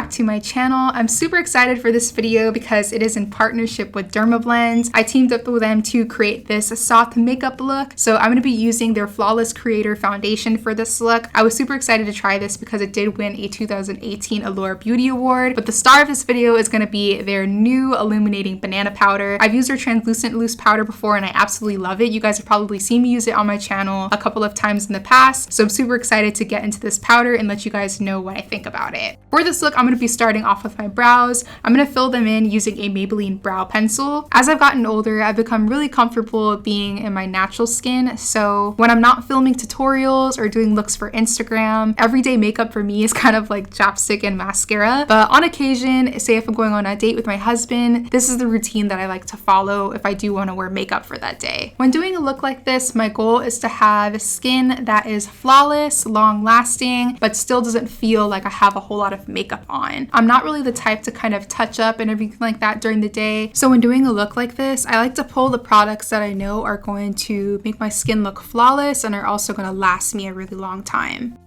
back to my channel. I'm super excited for this video because it is in partnership with Dermablend. I teamed up with them to create this soft makeup look. So I'm going to be using their Flawless Creator Foundation for this look. I was super excited to try this because it did win a 2018 Allure Beauty Award. But the star of this video is going to be their new Illuminating Banana Powder. I've used their translucent loose powder before and I absolutely love it. You guys have probably seen me use it on my channel a couple of times in the past. So I'm super excited to get into this powder and let you guys know what I think about it. For this look, I'm going to be starting off with my brows. I'm going to fill them in using a Maybelline brow pencil. As I've gotten older, I've become really comfortable being in my natural skin. So when I'm not filming tutorials or doing looks for Instagram, everyday makeup for me is kind of like chapstick and mascara. But on occasion, say if I'm going on a date with my husband, this is the routine that I like to follow if I do want to wear makeup for that day. When doing a look like this, my goal is to have skin that is flawless, long lasting, but still doesn't feel like I have a whole lot of makeup on. I'm not really the type to kind of touch up and everything like that during the day. So when doing a look like this, I like to pull the products that I know are going to make my skin look flawless and are also going to last me a really long time.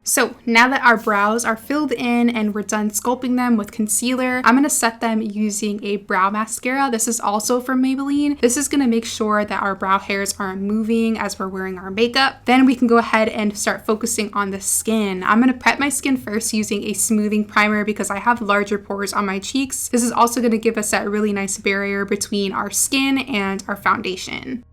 So now that our brows are filled in and we're done sculpting them with concealer, I'm going to set them using a brow mascara. This is also from Maybelline. This is going to make sure that our brow hairs aren't moving as we're wearing our makeup. Then we can go ahead and start focusing on the skin. I'm going to prep my skin first using a smoothing primer because I have larger pores on my cheeks. This is also going to give us that really nice barrier between our skin and our foundation.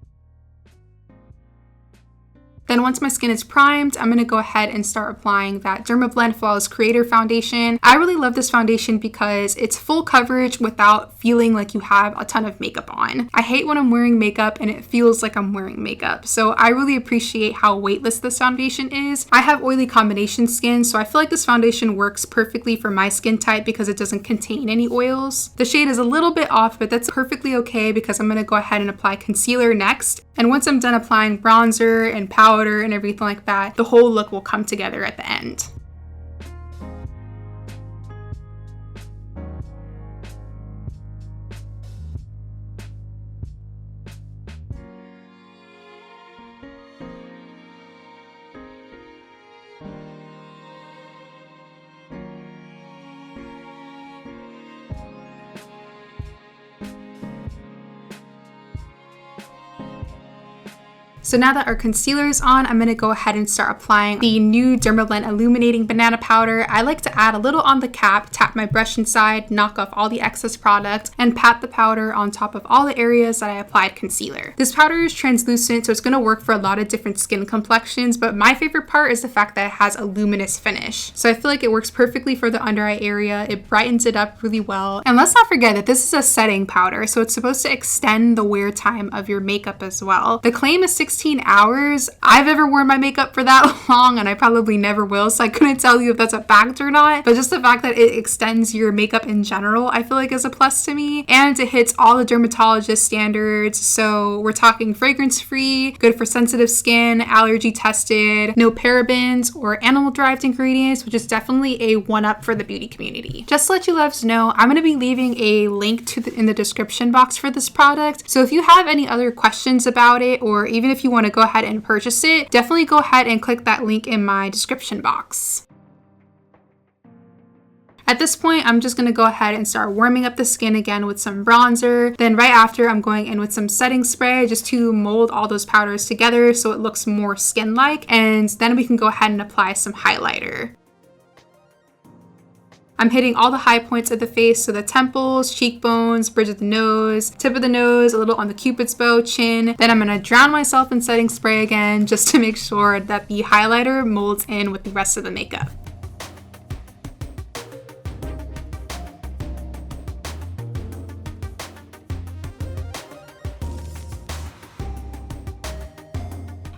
Then once my skin is primed, I'm going to go ahead and start applying that Dermablend Flawless Creator Foundation. I really love this foundation because it's full coverage without feeling like you have a ton of makeup on. I hate when I'm wearing makeup and it feels like I'm wearing makeup. So I really appreciate how weightless this foundation is. I have oily combination skin, so I feel like this foundation works perfectly for my skin type because it doesn't contain any oils. The shade is a little bit off, but that's perfectly okay because I'm going to go ahead and apply concealer next. And once I'm done applying bronzer and powder and everything like that, the whole look will come together at the end. So now that our concealer is on, I'm going to go ahead and start applying the new Dermablend Illuminating Banana Powder. I like to add a little on the cap, tap my brush inside, knock off all the excess product, and pat the powder on top of all the areas that I applied concealer. This powder is translucent, so it's going to work for a lot of different skin complexions, but my favorite part is the fact that it has a luminous finish. So I feel like it works perfectly for the under eye area. It brightens it up really well. And let's not forget that this is a setting powder, so it's supposed to extend the wear time of your makeup as well. The claim is 16 hours. I've ever worn my makeup for that long and I probably never will, so I couldn't tell you if that's a fact or not, but just the fact that it extends your makeup in general I feel like is a plus to me, and it hits all the dermatologist standards. So we're talking fragrance free, good for sensitive skin, allergy tested, no parabens or animal derived ingredients, which is definitely a one up for the beauty community. Just to let you loves know, I'm going to be leaving a link in the description box for this product, so if you have any other questions about it or even if you want to go ahead and purchase it, definitely go ahead and click that link in my description box. At this point, I'm just going to go ahead and start warming up the skin again with some bronzer. Then right after, I'm going in with some setting spray just to mold all those powders together so it looks more skin-like, and then we can go ahead and apply some highlighter. I'm hitting all the high points of the face, so the temples, cheekbones, bridge of the nose, tip of the nose, a little on the cupid's bow, chin. Then I'm going to drown myself in setting spray again just to make sure that the highlighter molds in with the rest of the makeup.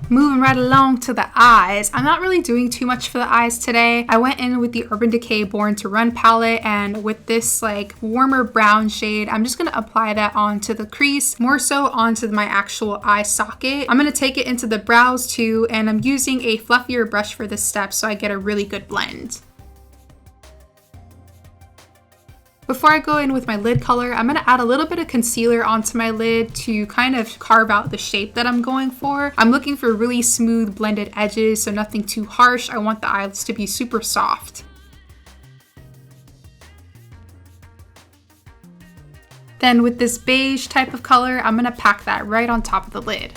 Moving right along to the eyes. I'm not really doing too much for the eyes today. I went in with the Urban Decay Born to Run palette, and with this like warmer brown shade, I'm just going to apply that onto the crease, more so onto my actual eye socket. I'm going to take it into the brows too, and I'm using a fluffier brush for this step so I get a really good blend. Before I go in with my lid color, I'm going to add a little bit of concealer onto my lid to kind of carve out the shape that I'm going for. I'm looking for really smooth blended edges, so nothing too harsh. I want the eyelids to be super soft. Then with this beige type of color, I'm going to pack that right on top of the lid.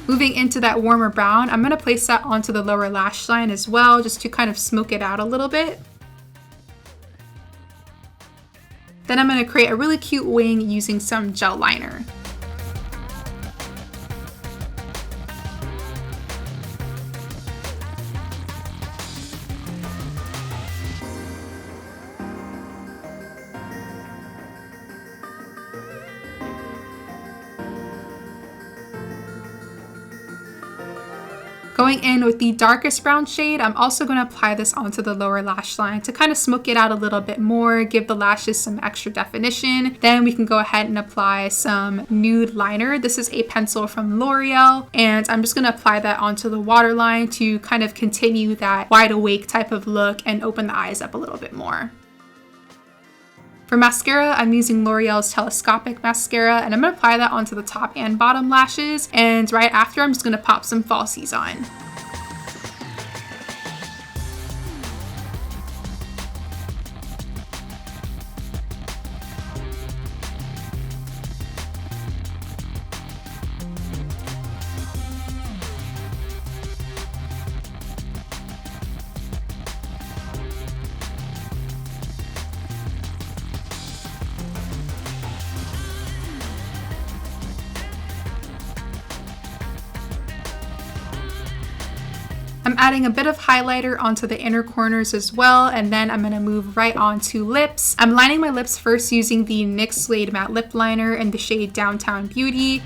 Moving into that warmer brown, I'm going to place that onto the lower lash line as well, just to kind of smoke it out a little bit. Then I'm going to create a really cute wing using some gel liner. Going in with the darkest brown shade, I'm also going to apply this onto the lower lash line to kind of smoke it out a little bit more, give the lashes some extra definition. Then we can go ahead and apply some nude liner. This is a pencil from L'Oreal, and I'm just going to apply that onto the waterline to kind of continue that wide awake type of look and open the eyes up a little bit more. For mascara, I'm using L'Oreal's Telescopic Mascara, and I'm going to apply that onto the top and bottom lashes, and right after I'm just going to pop some falsies on. I'm adding a bit of highlighter onto the inner corners as well, and then I'm going to move right on to lips. I'm lining my lips first using the NYX Suede Matte Lip Liner in the shade Downtown Beauty.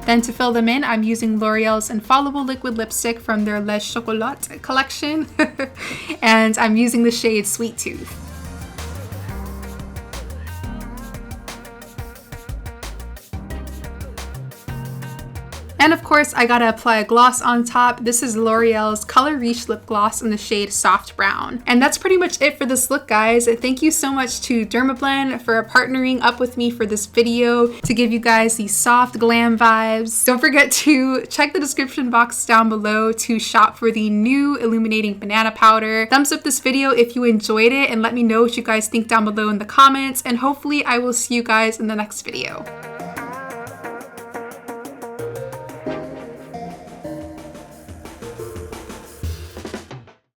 Then to fill them in, I'm using L'Oreal's Infallible Liquid Lipstick from their Les Chocolat collection. And I'm using the shade Sweet Tooth. And of course, I gotta apply a gloss on top. This is L'Oreal's Color Reach Lip Gloss in the shade Soft Brown. And that's pretty much it for this look, guys. Thank you so much to Dermablend for partnering up with me for this video to give you guys these soft glam vibes. Don't forget to check the description box down below to shop for the new Illuminating Banana Powder. Thumbs up this video if you enjoyed it, and let me know what you guys think down below in the comments, and hopefully I will see you guys in the next video.